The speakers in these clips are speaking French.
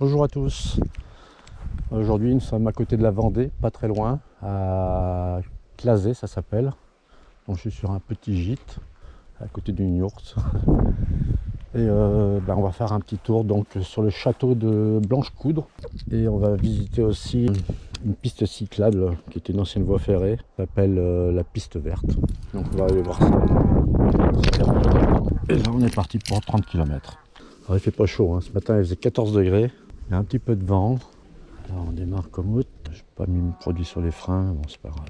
Bonjour à tous. Aujourd'hui nous sommes à côté de la Vendée, pas très loin, à Clasé ça s'appelle. Donc je suis sur un petit gîte à côté d'une yourte. Et on va faire un petit tour donc sur le château de Blanche-Coudre. Et on va visiter aussi une piste cyclable qui était une ancienne voie ferrée, qui s'appelle la piste verte. Donc on va aller voir ça. Et là on est parti pour 30 km. Alors il fait pas chaud, hein. Ce matin il faisait 14 degrés. Il y a un petit peu de vent. Alors on démarre comme route. Je n'ai pas mis mon produit sur les freins, bon c'est pas grave.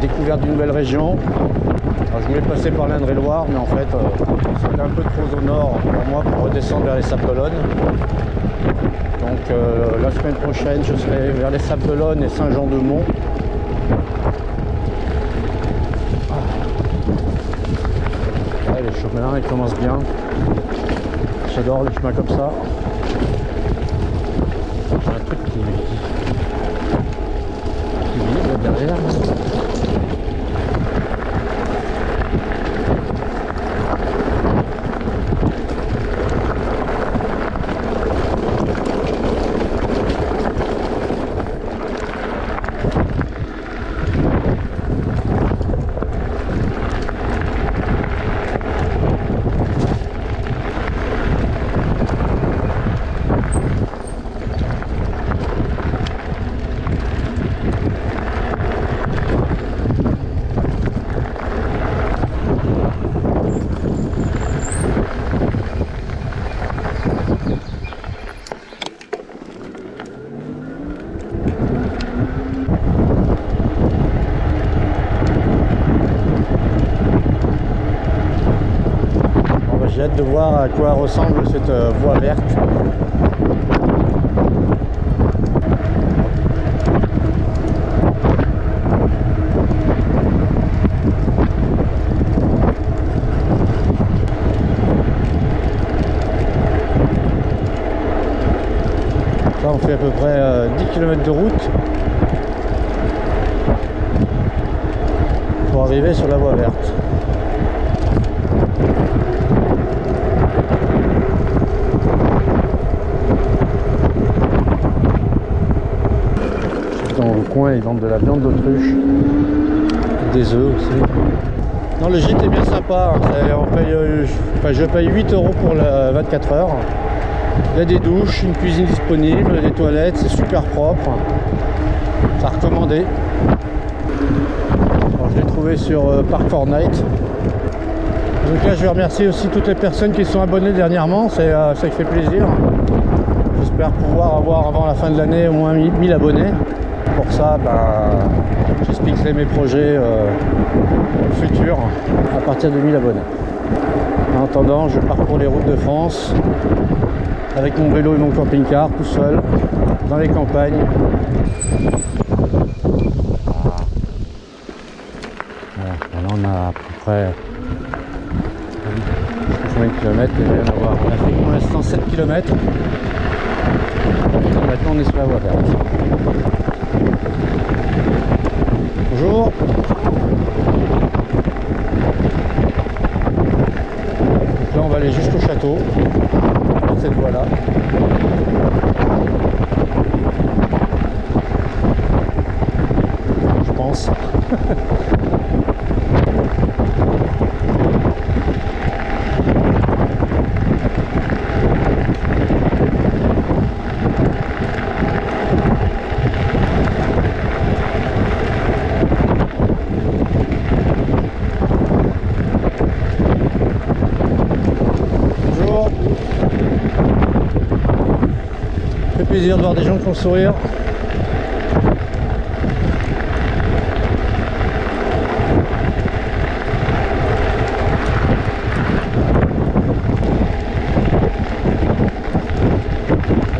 Découverte d'une nouvelle région. Alors, je voulais passer par l'Indre-et-Loire, mais en fait c'était un peu trop au nord pour moi pour redescendre vers les Sables-d'Olonne. Donc la semaine prochaine je serai vers les Sables-d'Olonne et Saint-Jean-de-Mont. Ouais, les chemins ils commencent bien. J'adore les chemins comme ça. J'ai un truc qui vibre derrière. J'ai hâte de voir à quoi ressemble cette voie verte. Là on fait à peu près 10 km de route pour arriver sur la voie verte. Dans le coin ils vendent de la viande d'autruche, des œufs aussi. Non, le gîte est bien sympa, je paye 8 € pour 24 heures. Il y a des douches, une cuisine disponible, des toilettes, c'est super propre. C'est recommandé. Alors, je l'ai trouvé sur Park Fortnite. Donc là je vais remercier aussi toutes les personnes qui sont abonnées dernièrement, ça qui fait plaisir. J'espère pouvoir avoir avant la fin de l'année au moins 1000 abonnés. Pour ça, j'expliquerai mes projets futurs à partir de 1000 abonnés. En attendant, je parcours les routes de France avec mon vélo et mon camping-car tout seul dans les campagnes. Voilà, là on a à peu près combien de kilomètres, on a fait pour l'instant 7 km. Maintenant on est sur la voie verte. Bonjour. Donc là on va aller jusqu'au château par cette voie là. Je pense. Ça fait plaisir de voir des gens qui ont le sourire.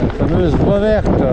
La fameuse voie verte.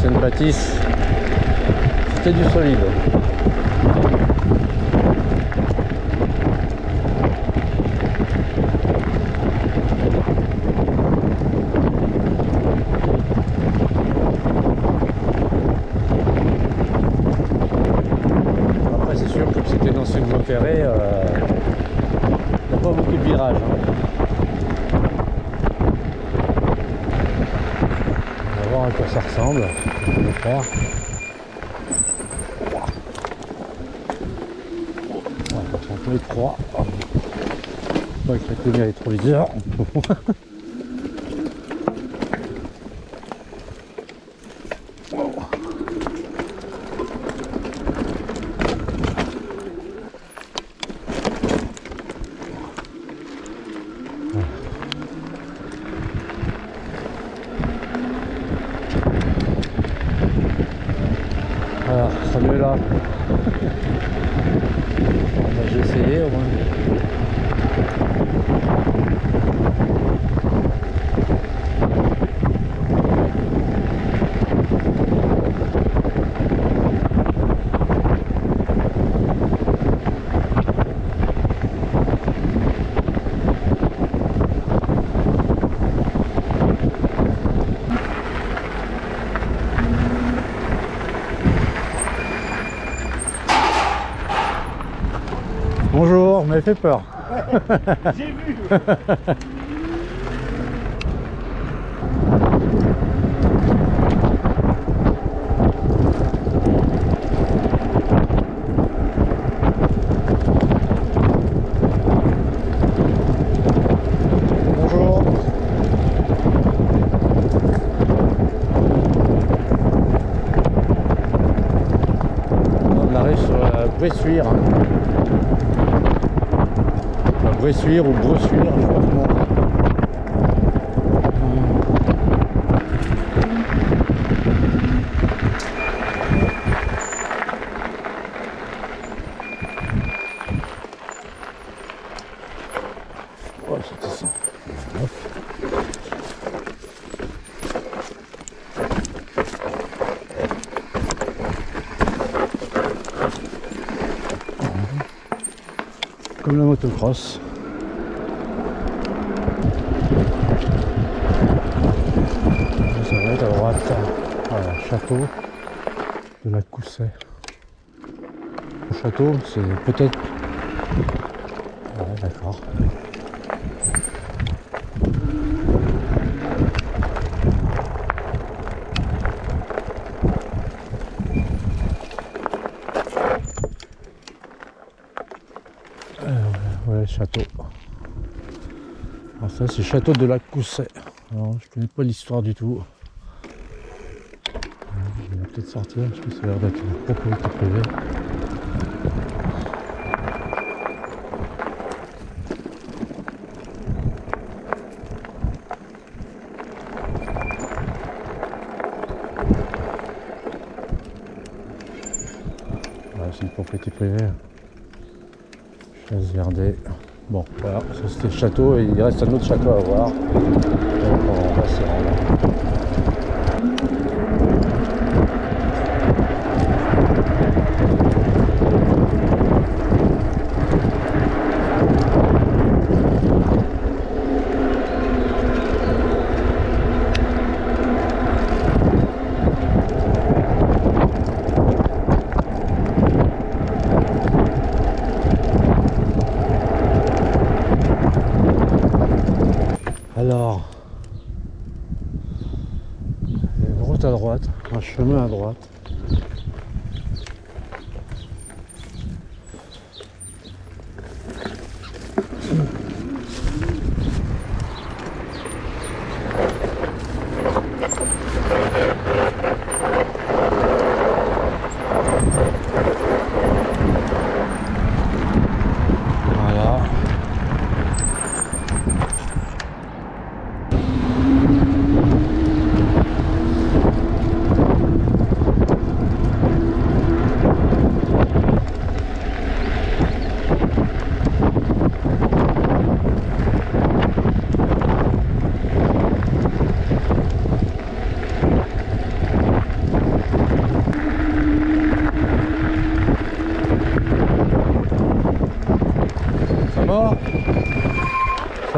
l'ancienne bâtisse, c'était du solide. Après c'est sûr que c'était une ancienne voie ferrée, il n'y a pas beaucoup de virages. On va voir à quoi ça ressemble. On va faire. Par contre, on est trois. Pas avec la tenue à rétroviseur. Voilà, salut là. J'ai essayé au moins. Bonjour, vous m'avez fait peur. J'ai vu. Bonjour. On arrive sur la Bressuire. La Bressuire ou Bressuire, je sais pas comment. Oh, c'était ça. Hop. Comme la motocross. Ça va être à droite. Voilà, château de la Cousset. Le château, c'est peut-être... Ouais, d'accord. Ouais, château. Alors ça, c'est château de la Cousset. Alors, je connais pas l'histoire du tout. Je vais peut-être sortir parce que ça a l'air d'être une propriété privée. Ouais, c'est une propriété privée. Chasse Verdée. Bon, voilà, ça c'était le château et il reste un autre château à voir. Donc on va s'y rendre. Alors, il y a une route à droite, un chemin à droite. Voilà.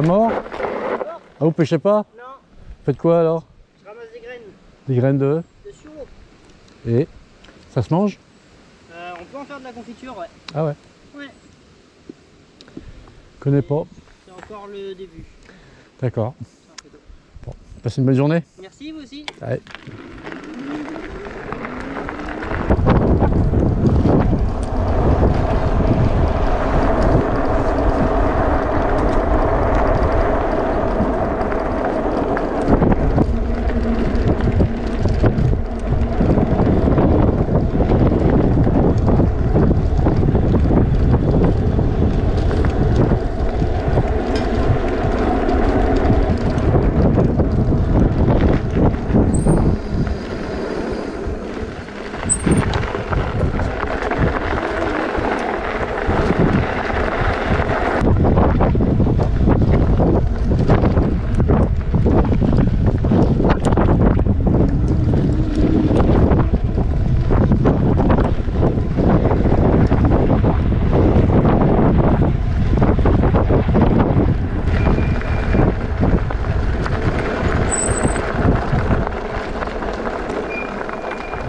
mort? Ah, vous pêchez pas? Non, Faites quoi alors? je ramasse des graines Des graines de... de sureau. Et ça se mange? On peut en faire de la confiture, ouais. Ah ouais, Ouais, connais pas. c'est encore le début. D'accord. C'est un peu tôt. Bon, passez une bonne journée. Merci, vous aussi. Allez.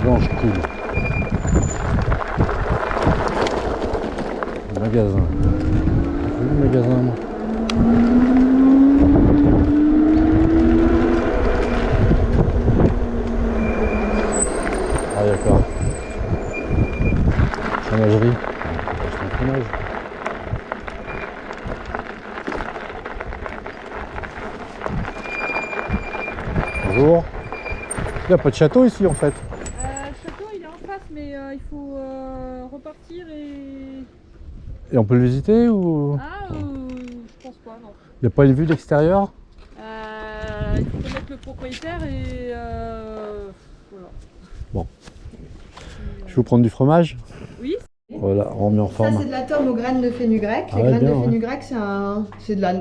Blanche cool. Magasin. J'ai vu le magasin moi. Ah d'accord. Fromagerie. C'est un fromage. Bonjour. Il n'y a pas de château ici en fait. Le château il est en face mais il faut repartir et... Et on peut le visiter ou Ah je pense pas non. il n'y a pas une vue d'extérieur? Il faut connaître le propriétaire et voilà. Bon. Je vais vous prendre du fromage. Oui. Voilà, on remet en Ça, forme. c'est de la tome aux graines de fenugrec. Ah Les ouais, graines bien, de ouais. fenugrec, c'est de la.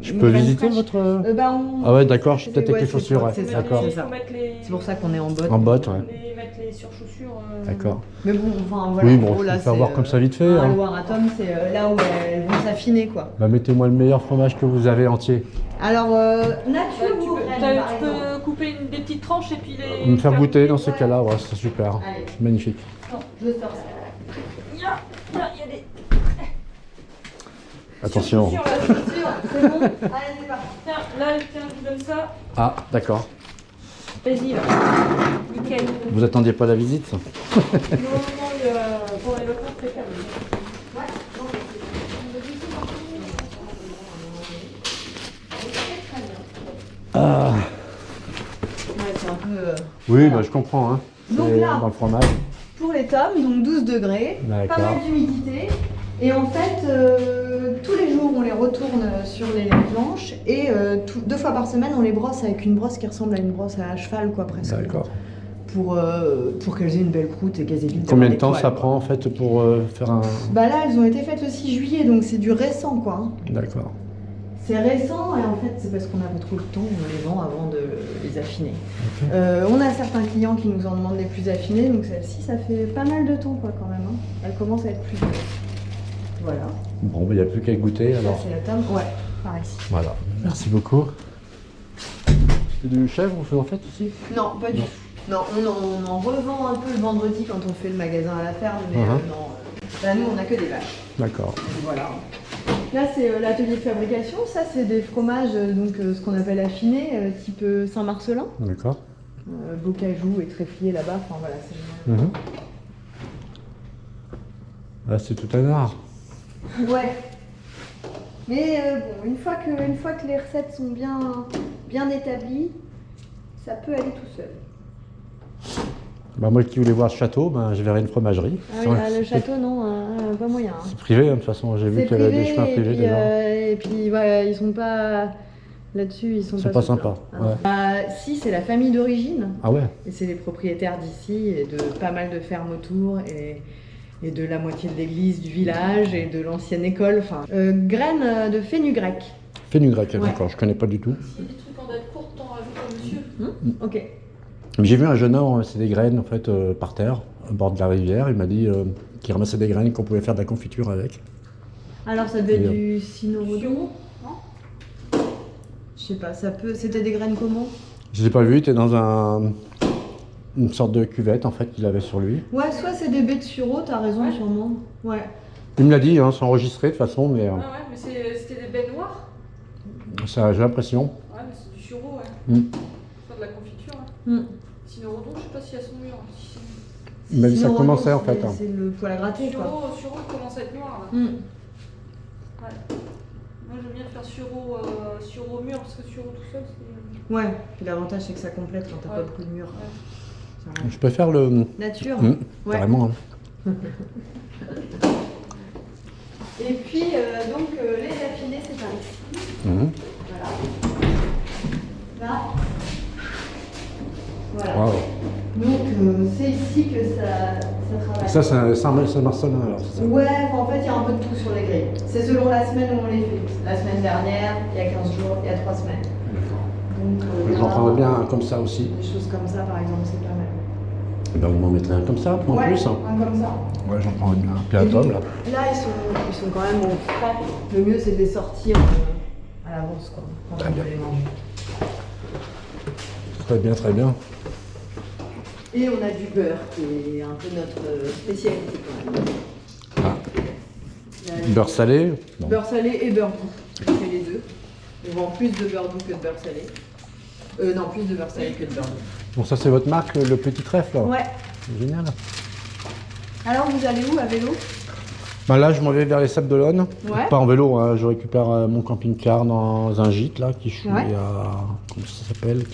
Je une peux graine visiter fraîche. votre... On- Ah ouais, d'accord, je suis c'est- peut-être avec les c'est chaussures, pour- ouais. c'est ça, D'accord. c'est ça. C'est pour ça qu'on est en botte. En botte, ouais. Mettre les surchaussures. D'accord. Mais bon, enfin voilà. Oui, en bon, gros, je là, peux faire c'est, voir comme ça vite fait. Un Hein. Loire à tome, c'est là où elles vont s'affiner quoi. Bah, mettez-moi le meilleur fromage que vous avez entier. Alors, nature Tu ou peux, graines, par tu exemple. peux couper des petites tranches et puis les... Me faire goûter dans ces ouais. cas-là, ouais, c'est super. Allez. Magnifique. Je sors ça. Il y a des Attention. surchaussures là. C'est bon. Allez, c'est parti. Tiens, là, tiens, je vous donne ça. Ah, d'accord. Vas-y là. Nickel. Vous attendiez pas la visite? Non, pour les locaux, c'est calme. Ah. Ouais, c'est un peu. Oui, bah, je comprends. Hein. Donc C'est là- dans le fromage. Pour les tomes, donc 12 degrés, D'accord. pas mal d'humidité. Et en fait, tous les jours, on les retourne sur les planches et 2 fois par semaine, on les brosse avec une brosse qui ressemble à une brosse à cheval, quoi, presque. D'accord. Pour qu'elles aient une belle croûte et qu'elles évitent Combien d'avoir de des temps poils, ça quoi. prend en fait pour faire un... Bah là, elles ont été faites le 6 juillet, donc c'est du récent, quoi. Hein. D'accord. C'est récent et en fait, c'est parce qu'on n'a pas trop le temps, on les vend avant de les affiner. Ok. On a certains clients qui nous en demandent des plus affinés, donc celle-ci, ça fait pas mal de temps, quoi, quand même. Hein. Elle commence à être plus dure. Voilà. Bon, il n'y a plus qu'à goûter Ça, alors. c'est la tome. Ouais, par ici. Voilà. Merci beaucoup. C'est du chèvre vous en faites ici? Non, pas du tout. Non, on en revend un peu le vendredi quand on fait le magasin à la ferme, mais Uh-huh. non. Là, nous, on a que des vaches. D'accord. Donc, voilà. Là, c'est l'atelier de fabrication. Ça, c'est des fromages, donc ce qu'on appelle affinés, type Saint-Marcelin. D'accord. Bocajou et tréflier là-bas. Enfin, voilà, c'est génial. Mhm. Là, c'est tout un art. Ouais. Mais bon, une fois que les recettes sont bien établies, ça peut aller tout seul. Bah, moi qui voulais voir ce château, ben, je verrai une fromagerie. Ah oui, le château, non, pas moyen. Hein. C'est privé, hein, de toute façon. J'ai vu C'est qu'il y avait des privé, chemins et privés puis, dedans. et puis ouais, ils sont pas là-dessus, ils sont pas souples, sympas, hein. ouais. Si, c'est la famille d'origine, Ah ouais? et c'est les propriétaires d'ici et de pas mal de fermes autour et de la moitié de l'église du village et de l'ancienne école. Enfin, graines de fenugrec. Fenugrec, Ouais. d'accord. Je connais pas du tout. S'il y a des trucs en date courte, t'en rajoutes, monsieur. Ok. Mais j'ai vu un jeune homme ramasser des graines en fait par terre, au bord de la rivière. Il m'a dit qu'il ramassait des graines qu'on pouvait faire de la confiture avec. Alors ça devait être Et, du cynorhodon. Non. sais pas, ça peut. C'était des graines comment? Je l'ai pas vu, il était dans une sorte de cuvette en fait qu'il avait sur lui. Ouais, soit c'est des baies de sureau, t'as raison sûrement. Ouais. Il me l'a dit, hein, c'est enregistré de toute façon, mais Ah ouais, mais c'était des baies noires. ça, j'ai l'impression. Ouais, mais c'est du sureau, ouais. Mm. Faire de la confiture. Ouais. Mm. Cynorhodon, je sais pas s'il y a son mur. Il m'a dit que ça Sinon, commençait en c'est- fait. Hein. C'est le poil à gratter quoi. Sureau commence à être noir là. Mm. Ouais. Moi j'aime bien faire sureau au mur parce que sureau tout seul c'est. Ouais, puis l'avantage c'est que ça complète quand t'as Ouais. pas beaucoup de murs. Ouais. Ça rend- Je préfère le. Nature. Ouais. Carrément. Hein. Et puis donc les affilés c'est par ici. Mhm. Voilà. Là. Voilà. Wow. Donc c'est ici que ça travaille. Ça, c'est un Saint-Marcelin alors, c'est ça? Ouais, en fait il y a un peu de tout sur les grilles. C'est selon la semaine où on les fait. La semaine dernière, il y a 15 jours, il y a 3 semaines. D'accord. Donc J'en là, prendrais bien un comme ça aussi. des choses comme ça par exemple, c'est pas mal. Eh ben, vous m'en mettrez un comme ça en Ouais, plus. Hein. un comme ça. Ouais, j'en prendrais bien. Puis un tome là. Là, ils sont quand même au frais. Le mieux, c'est de les sortir à l'avance, quoi. Quand Très on bien. veut les manger. Très bien, très bien. Et on a du beurre, qui est un peu notre spécialité, quand même. Ah. Là, Beurre salé? Non. Beurre salé et beurre doux. On fait les deux. On vend plus de beurre doux que de beurre salé. Non, plus de beurre salé que de beurre doux. Bon, ça c'est votre marque, le petit trèfle là? Ouais. Génial. Alors, vous allez où à vélo? Ben là, je m'en vais vers les Sables d'Olonne. Ouais. Pas en vélo, hein. Je récupère mon camping-car dans un gîte là qui suis Ouais. à. Comment ça s'appelle?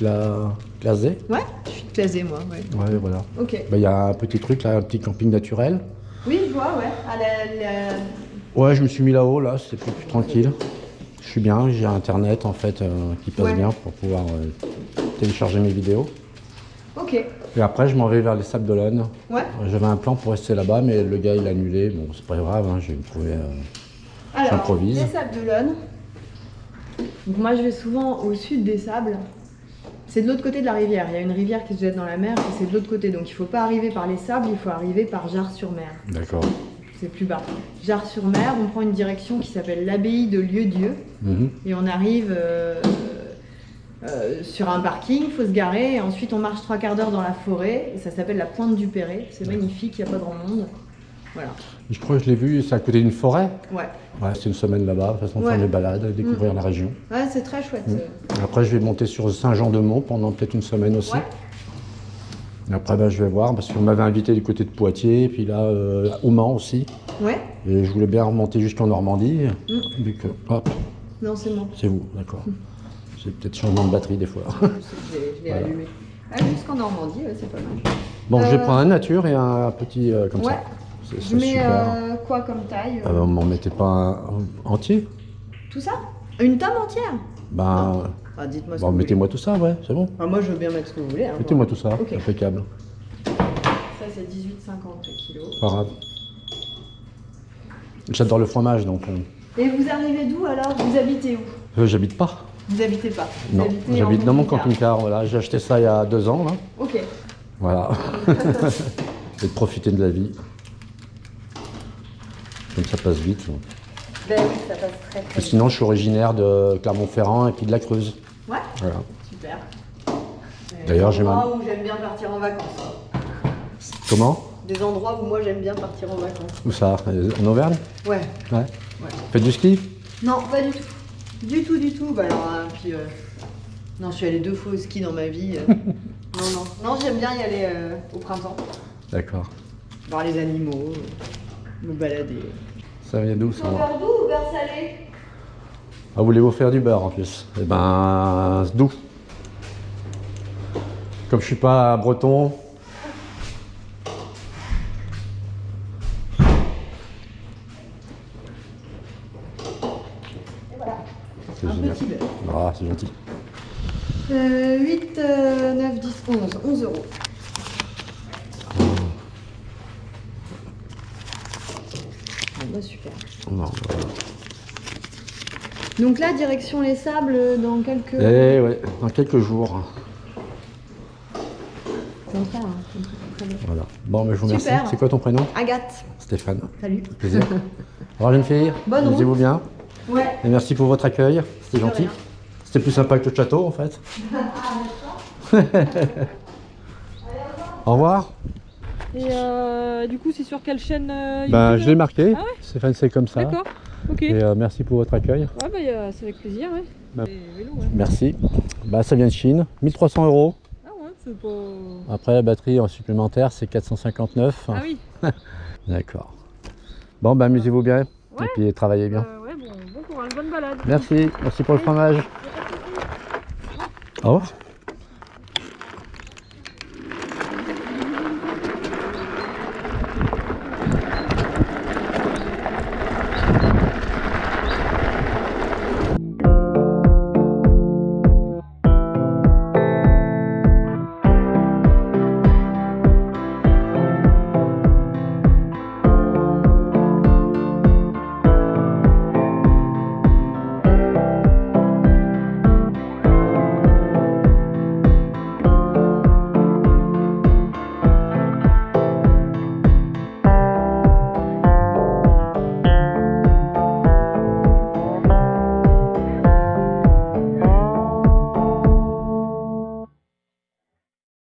Clasé. Ouais, je suis clasée, moi, ouais. Ouais, voilà. Ok. Ben, il y a un petit truc là, un petit camping naturel. Oui, je vois, ouais. À Ouais, je me suis mis là-haut, là, c'est plus tranquille. Je suis bien, j'ai internet en fait qui passe Ouais. bien pour pouvoir télécharger mes vidéos. Ok. Et après, je m'en vais vers les Sables d'Olonne. Ouais. J'avais un plan pour rester là-bas, mais le gars il a annulé. Bon, c'est pas grave, hein, je vais me trouver. Alors, J'improvise. les Sables d'Olonne. Donc moi je vais souvent au sud des Sables. C'est de l'autre côté de la rivière. Il y a une rivière qui se jette dans la mer et c'est de l'autre côté. Donc il ne faut pas arriver par les Sables, il faut arriver par Jars-sur-Mer. D'accord. C'est plus bas. Jars-sur-Mer, on prend une direction qui s'appelle l'abbaye de Lieu-Dieu Mhm. et on arrive sur un parking, il faut se garer et ensuite on marche 3/4 d'heure dans la forêt et ça s'appelle la Pointe du Perret. C'est magnifique, il n'y a pas grand monde. Voilà. Je crois que je l'ai vu, c'est à côté d'une forêt. Ouais, Ouais, c'est une semaine là-bas, de toute façon, Ouais. faire des balades, découvrir la région. ouais c'est très chouette. Après, je vais monter sur Saint-Jean-de-Mont pendant peut-être une semaine aussi. Ouais. Et après, ben, je vais voir, parce qu'on m'avait invité du côté de Poitiers, et puis là, au Mans aussi. Ouais. Et je voulais bien remonter jusqu'en Normandie, vu que, hop, Non, c'est bon. c'est vous, d'accord. C'est peut-être changement de batterie des fois. Je l'ai Voilà. allumé. Ah, jusqu'en Normandie, ouais, c'est pas mal. Bon, je vais prendre un nature et un petit comme Ouais. ça. C'est Je mets super. quoi comme taille Ah ben, m'en mettez pas un entier? Tout ça? Une tome entière? Ben, Ah, dites-moi ce bon, que vous mettez-moi tout ça, ouais, c'est bon. voulez. Ah, moi, je veux bien mettre ce que vous voulez. Hein, Mettez-moi tout ça, Ok. impeccable. Ça, c'est 18,50 kilos. Pas grave. J'adore le fromage, donc Et vous arrivez d'où alors? Vous habitez où? j'habite pas. Vous habitez pas? Vous Non, habitez en j'habite dans mon camping-car. camping-car. Voilà, j'ai acheté ça il y a 2 ans, là. Ok. Voilà. Et de profiter de la vie. Comme ça passe vite. Ben oui, ça passe très Et très vite. sinon, je suis originaire de Clermont-Ferrand et puis de la Creuse. Ouais, Voilà. super. D'ailleurs, j'ai Des ma- endroits où j'aime bien partir en vacances. Comment? Des endroits où moi j'aime bien partir en vacances. Où ça? En Auvergne? Ouais. Ouais. Ouais. Faites du ski? Non, pas du tout. Du tout, du tout. Bah alors, puis, non, je suis allée 2 fois au ski dans ma vie. Non, non. Non, j'aime bien y aller au printemps. D'accord. Voir les animaux, me balader. Ça vient d'où ça? Beurre doux ou beurre salé? Ah, voulez-vous faire du beurre en plus? Eh ben, doux. Comme je suis pas breton. Et voilà. C'est Un génial. petit beurre. Ah, c'est gentil. 8, 9, 10, 11. 11 euros. Bon, bah, super. Non, voilà. Donc là, direction les sables dans quelques... Eh ouais, dans quelques jours. Contraire, hein. Très bien. Voilà. Bon, mais je vous remercie. Super. C'est quoi ton prénom? Agathe, Stéphane. salut. Plaisir. Au revoir, jeune fille. Bonne Amusez-vous bien. Ouais. Et merci pour votre accueil. C'était De gentil. rien. C'était plus sympa que le château en fait. Au revoir. Et du coup, c'est sur quelle chaîne Ben, je l'ai marqué, Ah ouais Stéphane, c'est comme ça. D'accord, ok. Et merci pour votre accueil. Ouais, bah, c'est avec plaisir, ouais. Bah, Et vélo, ouais. Merci. Bah, ça vient de Chine, 1300 €. Ah ouais, c'est pas... Après la batterie en supplémentaire, c'est 459. Ah oui. D'accord. Bon, bah, amusez-vous bien. Ouais. Et puis travaillez bien. Ouais, bon courage, bonne balade. Merci pour le fromage. Au revoir.